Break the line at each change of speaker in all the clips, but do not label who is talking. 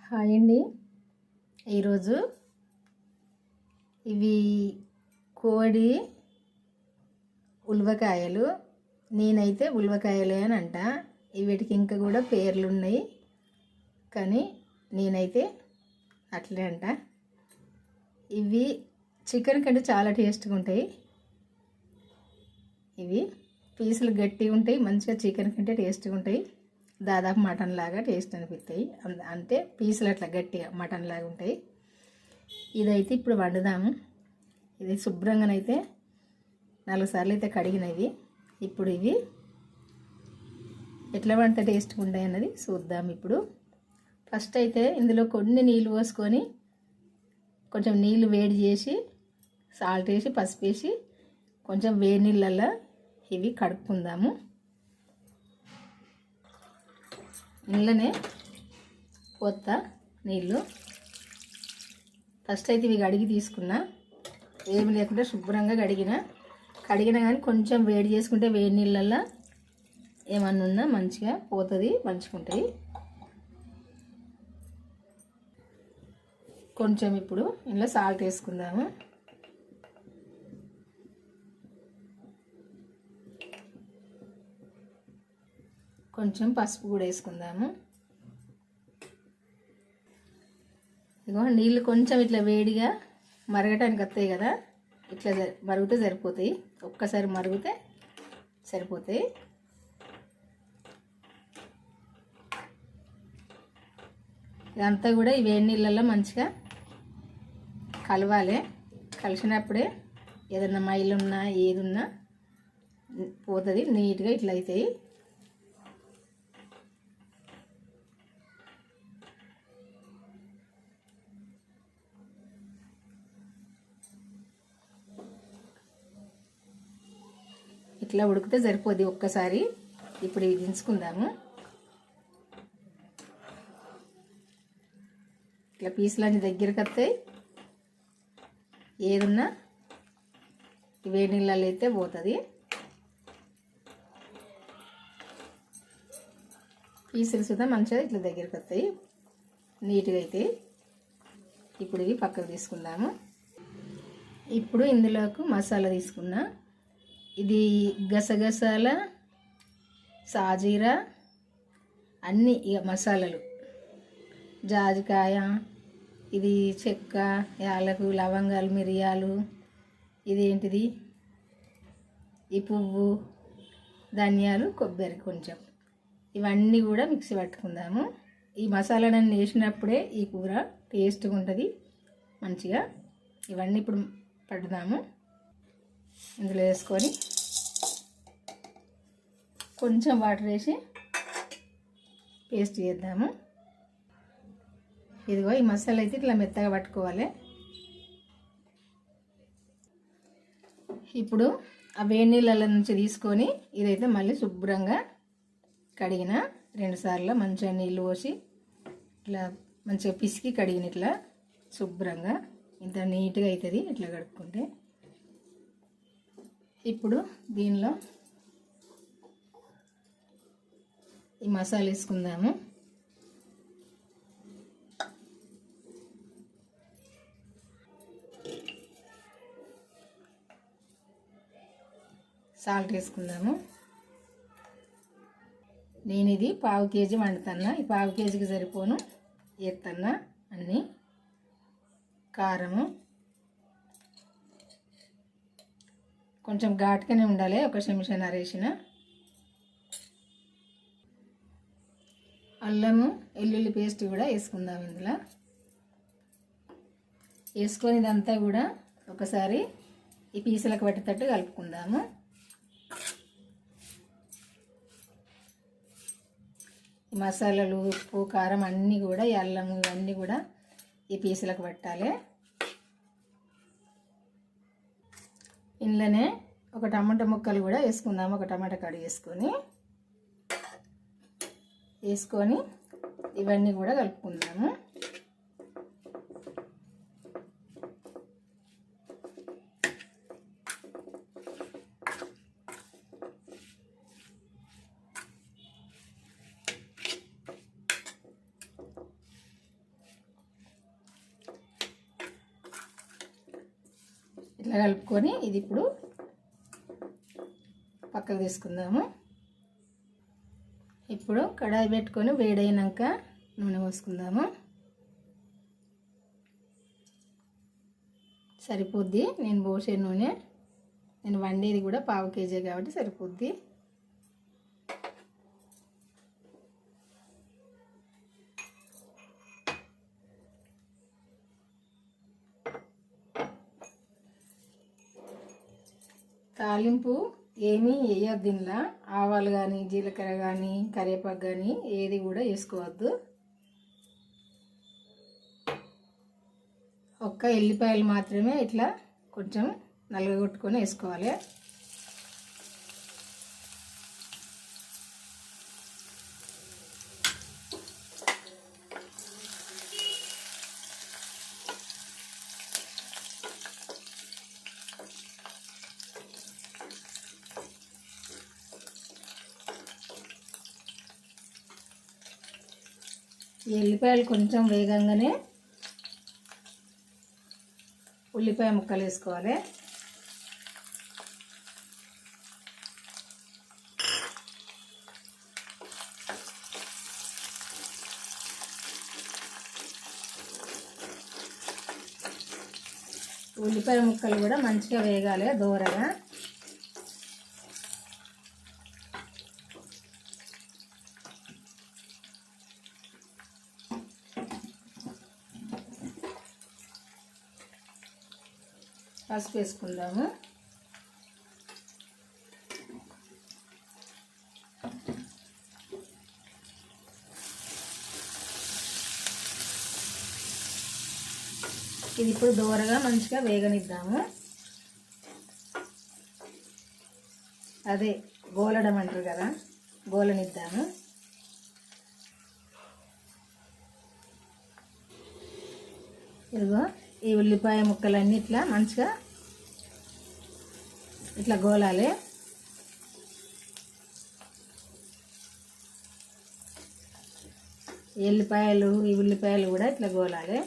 Hi అండి. ఈరోజు ఇవి కోడి ఉలవకాయలు. నేనైతే ఉలవకాయలే అని అంట. వీటికి ఇంకా కూడా పేర్లు ఉన్నాయి, కానీ నేనైతే అట్లే అంట. ఇవి చికెన్ కంటే చాలా టేస్ట్గా ఉంటాయి. ఇవి పీసులు గట్టిగా ఉంటాయి, మంచిగా చికెన్ కంటే టేస్ట్గా ఉంటాయి. దాదాపు మటన్ లాగా టేస్ట్ అనిపిస్తాయి, అంటే పీసులు అట్లా గట్టిగా మటన్ లాగా ఉంటాయి. ఇదైతే ఇప్పుడు వండుదాము. ఇది శుభ్రంగానైతే 4 సార్లు అయితే కడిగినవి. ఇప్పుడు ఇవి ఎట్లా వంట టేస్ట్గా ఉంటాయి అన్నది చూద్దాం. ఇప్పుడు ఫస్ట్ అయితే ఇందులో కొన్ని నీళ్ళు పోసుకొని, కొంచెం నీళ్ళు వేడి చేసి, సాల్ట్ వేసి, పసుపు వేసి, కొంచెం వేడి నీళ్ళల్లో ఇవి కడుక్కుందాము. నీళ్ళనే పోత్తా నీళ్ళు. ఫస్ట్ అయితే ఇవి కడిగి తీసుకున్నా, ఏమి లేకుండా శుభ్రంగా కడిగిన కానీ కొంచెం వేడి చేసుకుంటే వేడి నీళ్ళల్లో ఏమన్నా ఉన్నా మంచిగా పోతుంది, మంచిగా. కొంచెం ఇప్పుడు ఇందులో సాల్ట్ వేసుకుందాము. కొంచెం పసుపు కూడా వేసుకుందాము. ఇగో నీళ్ళు కొంచెం ఇట్లా వేడిగా మరగటానికి వస్తాయి కదా, ఇట్లా మరుగుతే సరిపోతాయి. ఒక్కసారి మరుగుతే సరిపోతాయి. ఇదంతా కూడా ఈ వేడి నీళ్ళల్లో మంచిగా కలవాలి. కలిసినప్పుడే ఏదన్నా మైలున్నా ఏదున్నా పోతుంది, నీట్గా ఇట్లా అవుతాయి. ఇట్లా ఉడికితే సరిపోద్ది ఒక్కసారి. ఇప్పుడు ఇవి దించుకుందాము. ఇట్లా పీసులన్నీ దగ్గరికి వస్తాయి. ఏదున్నా వేడి నీళ్ళల్లో అయితే పోతుంది. పీసులు సుతా మంచిగా ఇట్లా దగ్గరికి వస్తాయి, నీట్గా అవుతాయి. ఇప్పుడు ఇవి పక్కకు తీసుకుందాము. ఇప్పుడు ఇందులోకి మసాలా తీసుకున్నా. ఇది గసగసాల, సాజీరా, అన్నీ ఇక మసాలాలు, జాజికాయ, ఇది చెక్క, యాలకు, లవంగాలు, మిరియాలు, ఇదేంటిది ఈ పువ్వు, ధనియాలు, కొబ్బరి కొంచెం, ఇవన్నీ కూడా మిక్సీ పట్టుకుందాము. ఈ మసాలాలన్నీ వేసినప్పుడే ఈ కూర టేస్ట్గా ఉంటుంది మంచిగా. ఇవన్నీ ఇప్పుడు పట్టుదాము. ఇందులో వేసుకొని కొంచెం వాటర్ వేసి పేస్ట్ చేద్దాము. ఇదిగో ఈ మసాలా అయితే ఇట్లా మెత్తగా పట్టుకోవాలి. ఇప్పుడు ఆ వేడి నీళ్ళ నుంచి తీసుకొని ఇదైతే మళ్ళీ శుభ్రంగా కడిగిన 2 సార్లు మంచిగా నీళ్ళు పోసి ఇట్లా మంచిగా పిసికి కడిగిన ఇట్లా శుభ్రంగా ఇంత నీట్గా అవుతుంది ఇట్లా కడుక్కుంటే. ఇప్పుడు దీనిలో ఈ మసాలా వేసుకుందాము. సాల్ట్ వేసుకుందాము. నేను ఇది 1/2 కేజీ వండుతున్నా. ఈ 1/2 కేజీకి సరిపోను వేస్తున్నా అన్నీ. కారము కొంచెం ఘాటుగానే ఉండాలి, 1 చెంచాన్నర వేసిన. అల్లము వెల్లుల్లి పేస్ట్ కూడా వేసుకుందాం. ఇందులో వేసుకొని ఇదంతా కూడా ఒకసారి ఈ పీసులకు పట్టేటట్టు కలుపుకుందాము. ఈ మసాలాలు, ఉప్పు, కారం అన్నీ కూడా, ఈ అల్లము ఇవన్నీ కూడా ఈ పీసులకు పట్టాలి. ఇందులోనే ఒక టమాటా ముక్కలు కూడా వేసుకుందాము. ఒక టమాటా కడిగి వేసుకొని ఇవన్నీ కూడా కలుపుకుందాము. ఇట్లా కలుపుకొని ఇది ఇప్పుడు పక్కకు తీసుకుందాము. ఇప్పుడు కడాయి పెట్టుకొని వేడైనాక నూనె పోసుకుందాము. సరిపోద్ది నేను పోసే నూనె. నేను వండేది కూడా 1/2 కేజీ కాబట్టి సరిపోద్ది. తాలింపు ఏమీ వేయద్దు దీనిలో. ఆవాలు కానీ, జీలకర్ర కానీ, కరివేపాకు కానీ ఏది కూడా వేసుకోవద్దు. ఒక్క ఎల్లిపాయలు మాత్రమే ఇట్లా కొంచెం నలగొట్టుకొని వేసుకోవాలి. ఈ ఎల్లిపాయలు కొంచెం వేగంగానే ఉల్లిపాయ ముక్కలు వేసుకోవాలి. ఉల్లిపాయ ముక్కలు కూడా మంచిగా వేగాలి దూరగా. పసుపు వేసుకుందాము. ఇది ఇప్పుడు దూరగా మంచిగా వేగనిద్దాము. అదే గోలడం అంటారు కదా, గోలనిద్దాము. ఇదిగో ఈ ఉల్లిపాయ ముక్కలన్నీ ఇట్లా మంచిగా ఇట్లా గోలాలి. ఎల్లిపాయలు ఈ ఉల్లిపాయలు కూడా ఇట్లా గోలాలి.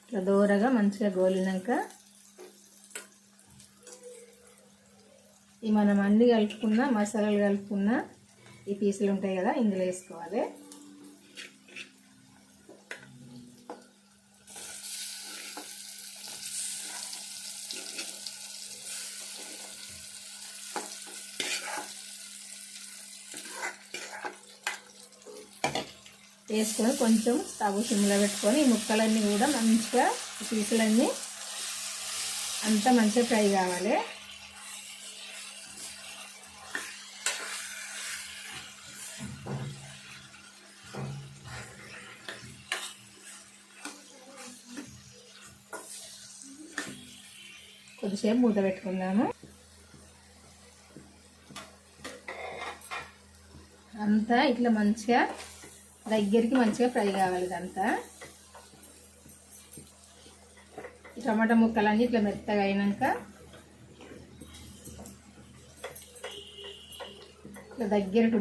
ఇట్లా దూరగా మంచిగా గోలినాక ఈ మనం అన్ని కలుపుకున్న మసాలాలు కలుపుకున్న ఈ పీసులు ఉంటాయి కదా, ఇందులో వేసుకోవాలి. వేసుకొని కొంచెం స్టవ్ సిమ్లో పెట్టుకొని ఈ ముక్కలన్నీ కూడా మంచిగా పీసులన్నీ అంతా మంచిగా ఫ్రై కావాలి. కొద్దిసేపు మూత పెట్టుకుందాము. అంతా ఇట్లా మంచిగా దగ్గరికి మంచిగా ఫ్రై కావాలి. ఇదంతా టమాటా ముక్కలన్నీ ఇట్లా మెత్తగా అయినాక ఇట్లా దగ్గరికి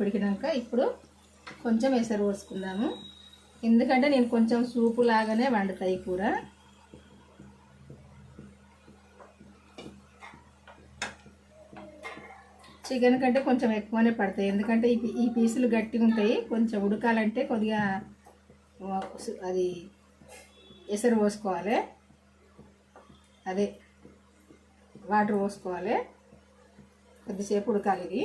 ఉడికినాక ఇప్పుడు కొంచెం ఎసరు పోసుకుందాము. ఎందుకంటే నేను కొంచెం సూపు లాగానే వండుతాయి కూర. చికెన్ కంటే కొంచెం ఎక్కువనే పడతాయి, ఎందుకంటే ఈ పీసులు గట్టిగా ఉంటాయి. కొంచెం ఉడకాలంటే కొద్దిగా అది ఎసరు పోసుకోవాలి, అదే వాటర్ పోసుకోవాలి. కొద్దిసేపు ఉడకాలి ఇది.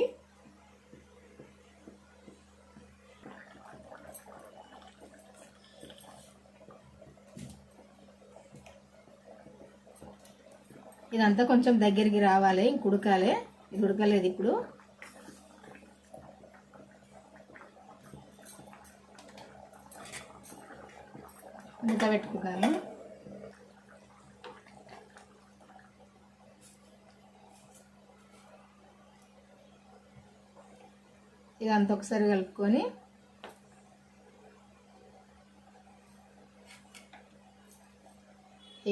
ఇదంతా కొంచెం దగ్గరికి రావాలి, ఇంక ఉడకాలి. ఇది ఉడకలేదు. ఇప్పుడు మూత పెట్టుకున్నాను. ఇదంతా ఒకసారి కలుపుకొని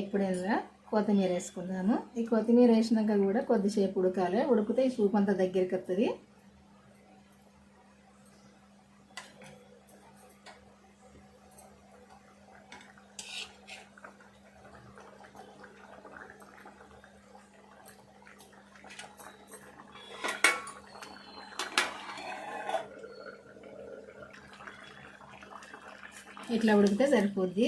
ఇప్పుడు ఇలా కొత్తిమీర వేసుకుందాము. ఈ కొత్తిమీర వేసినాక కూడా కొద్దిసేపు ఉడకాలి. ఉడికితే ఈ సూప్ అంతా దగ్గరికి వస్తుంది. ఇట్లా ఉడికితే సరిపోద్ది.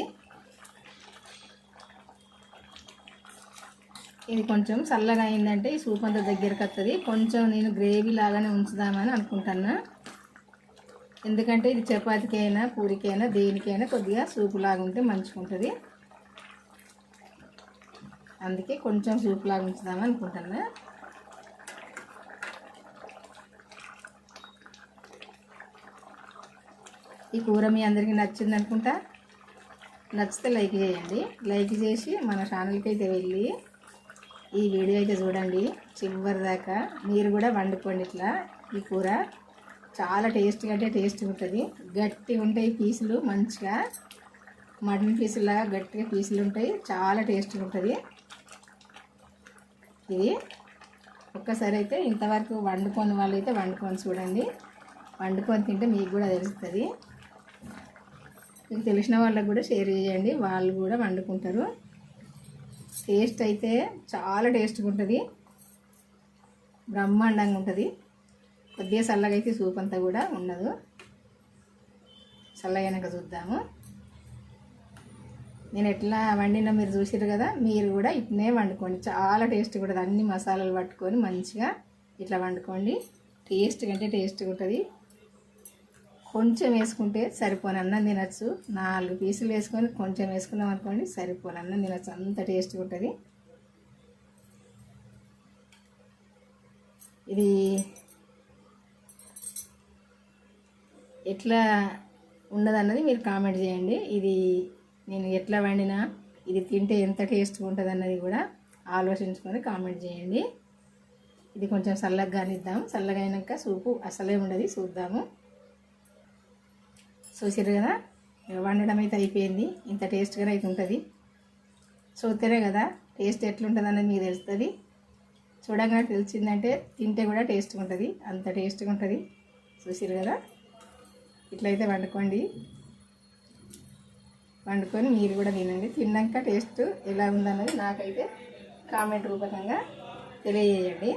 ఇది కొంచెం చల్లగా అయిందంటే ఈ సూప్ అంతా దగ్గరికి వస్తుంది. కొంచెం నేను గ్రేవీ లాగానే ఉంచుదామని అనుకుంటున్నా. ఎందుకంటే ఇది చపాతీకైనా పూరికైనా దేనికైనా కొద్దిగా సూపు లాగా ఉంటే మంచిగా ఉంటుంది. అందుకే కొంచెం సూప్ లాగా ఉంచుదామని అనుకుంటున్నా. ఈ కూర మీ అందరికీ నచ్చింది అనుకుంటా. నచ్చితే లైక్ చేయండి. లైక్ చేసి మన ఛానల్కి అయితే వెళ్ళి ఈ వీడియో అయితే చూడండి చివరి దాకా. మీరు కూడా వండుకోండి ఇట్లా. ఈ కూర చాలా టేస్ట్గా అంటే టేస్ట్గా ఉంటుంది. గట్టిగా ఉంటాయి పీసులు, మంచిగా మటన్ పీసులాగా గట్టిగా పీసులు ఉంటాయి. చాలా టేస్ట్గా ఉంటుంది. ఇది ఒక్కసారి అయితే ఇంతవరకు వండుకొని వాళ్ళు అయితే వండుకొని చూడండి. వండుకొని తింటే మీకు కూడా తెలుస్తుంది. మీకు తెలిసిన వాళ్ళకు కూడా షేర్ చేయండి, వాళ్ళు కూడా వండుకుంటారు. టేస్ట్ అయితే చాలా టేస్ట్గా ఉంటుంది, బ్రహ్మాండంగా ఉంటుంది. కొద్దిగా చల్లగా అయితే సూప్ అంతా కూడా ఉండదు. చల్లగైనాక చూద్దాము. నేను ఎట్లా వండినా మీరు చూసారు కదా, మీరు కూడా ఇట్నే వండుకోండి. చాలా టేస్ట్గా ఉంటుంది. అన్ని మసాలాలు పట్టుకొని మంచిగా ఇట్లా వండుకోండి. టేస్ట్ కంటే టేస్ట్గా ఉంటుంది. కొంచెం వేసుకుంటే సరిపోని అన్నం తినచ్చు. 4 పీసులు వేసుకొని కొంచెం వేసుకున్నాం అనుకోండి, సరిపోని అన్నం తినచ్చు. అంత టేస్ట్గా ఉంటుంది. ఇది ఎట్లా ఉండదన్నది మీరు కామెంట్ చేయండి. ఇది నేను ఎట్లా వండినా ఇది తింటే ఎంత టేస్ట్గా ఉంటుంది అన్నది కూడా ఆలోచించుకొని కామెంట్ చేయండి. ఇది కొంచెం చల్లగా కానిద్దాం. చల్లగా అయినాక సూపు అసలే ఉండదు, చూద్దాము. చూసారు కదా, వండడం అయితే అయిపోయింది. ఇంత టేస్ట్గా అయితే ఉంటుంది. చూస్తేనే కదా టేస్ట్ ఎట్లుంటుంది అన్నది మీకు తెలుస్తుంది. చూడగానే తెలిసిందంటే తింటే కూడా టేస్ట్గా ఉంటుంది. అంత టేస్ట్గా ఉంటుంది. చూసారు కదా, ఇట్లయితే వండుకోండి. వండుకొని మీరు కూడా తినండి. తిన్నాక టేస్ట్ ఎలా ఉందన్నది నాకైతే కామెంట్ రూపకంగా తెలియజేయండి.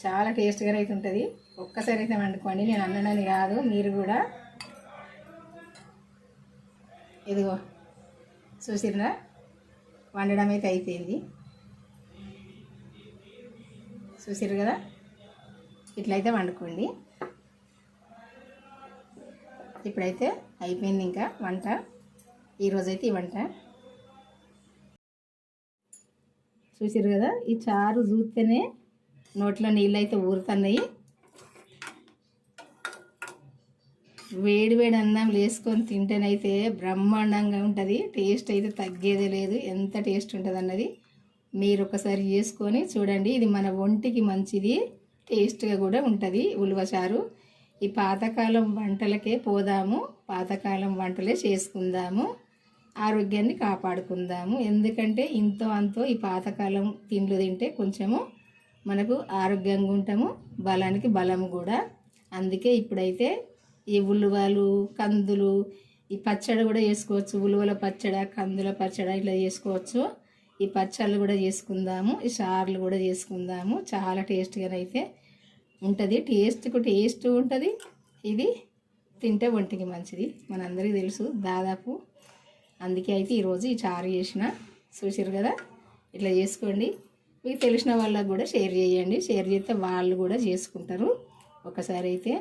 చాలా టేస్ట్గా అయితే ఉంటుంది. ఒక్కసారి అయితే వండుకోండి. నేను అన్నదని కాదు, మీరు కూడా. ఇదిగో చూసిరా, వండడం అయితే అయిపోయింది. చూసిరు కదా, ఇట్లయితే వండుకోండి. ఇప్పుడైతే అయిపోయింది ఇంకా వంట. ఈరోజైతే ఈ వంట చూసిరు కదా. ఈ చారు చూస్తేనే నోట్లో నీళ్ళు అయితే ఊరుతున్నాయి. వేడి వేడి అన్నం వేసుకొని తింటేనైతే బ్రహ్మాండంగా ఉంటుంది. టేస్ట్ అయితే తగ్గేదే లేదు. ఎంత టేస్ట్ ఉంటుంది అన్నది మీరు ఒకసారి చేసుకొని చూడండి. ఇది మన ఒంటికి మంచిది, టేస్ట్గా కూడా ఉంటుంది ఉలవచారు. ఈ పాతకాలం వంటలకే పోదాము, పాతకాలం వంటలే చేసుకుందాము, ఆరోగ్యాన్ని కాపాడుకుందాము. ఎందుకంటే ఇంతో అంతో ఈ పాతకాలం తిండ్లు తింటే కొంచెము మనకు ఆరోగ్యంగా ఉంటాము, బలానికి బలము కూడా. అందుకే ఇప్పుడైతే ఈ ఉలువలు, కందులు, ఈ పచ్చడి కూడా చేసుకోవచ్చు. ఉలువల పచ్చడి, కందుల పచ్చడి ఇట్లా చేసుకోవచ్చు. ఈ పచ్చళ్ళు కూడా చేసుకుందాము, ఈ చారులు కూడా చేసుకుందాము. చాలా టేస్ట్గా అయితే ఉంటుంది. టేస్ట్కు టేస్ట్ ఉంటుంది. ఇది తింటే ఒంటికి మంచిది, మనందరికీ తెలుసు దాదాపు. అందుకే అయితే ఈరోజు ఈ చారు చేసిన. చూసారు కదా, ఇట్లా చేసుకోండి. మీకు తెలిసిన వాళ్ళకు కూడా షేర్ చేయండి. షేర్ చేస్తే వాళ్ళు కూడా చేసుకుంటారు. ఒకసారి అయితే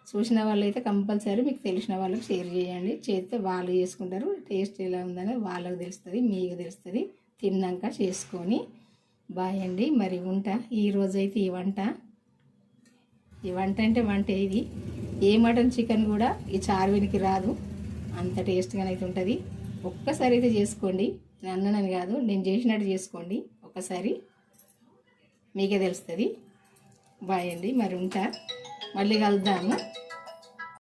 చూసిన వాళ్ళు అయితే కంపల్సరీ మీకు తెలిసిన వాళ్ళకి షేర్ చేయండి. చేస్తే వాళ్ళు చేసుకుంటారు. టేస్ట్ ఎలా ఉందని వాళ్ళకి తెలుస్తుంది, మీకు తెలుస్తుంది. తిన్నాక చేసుకొని బాయ్ అండి. మరి ఉంటా. ఈరోజైతే ఈ వంట అంటే వంట ఇది. ఏ మటన్ చికెన్ కూడా ఈ చారు వెనికి రాదు, అంత టేస్ట్గానైతే ఉంటుంది. ఒక్కసారి అయితే చేసుకోండి. నేను అన్నానని కాదు, నేను చేసినట్టు చేసుకోండి. ఒకసారి మీకే తెలుస్తుంది. బాయ్ అండి. మరి ఉంటా, మళ్ళీ కలుద్దాము.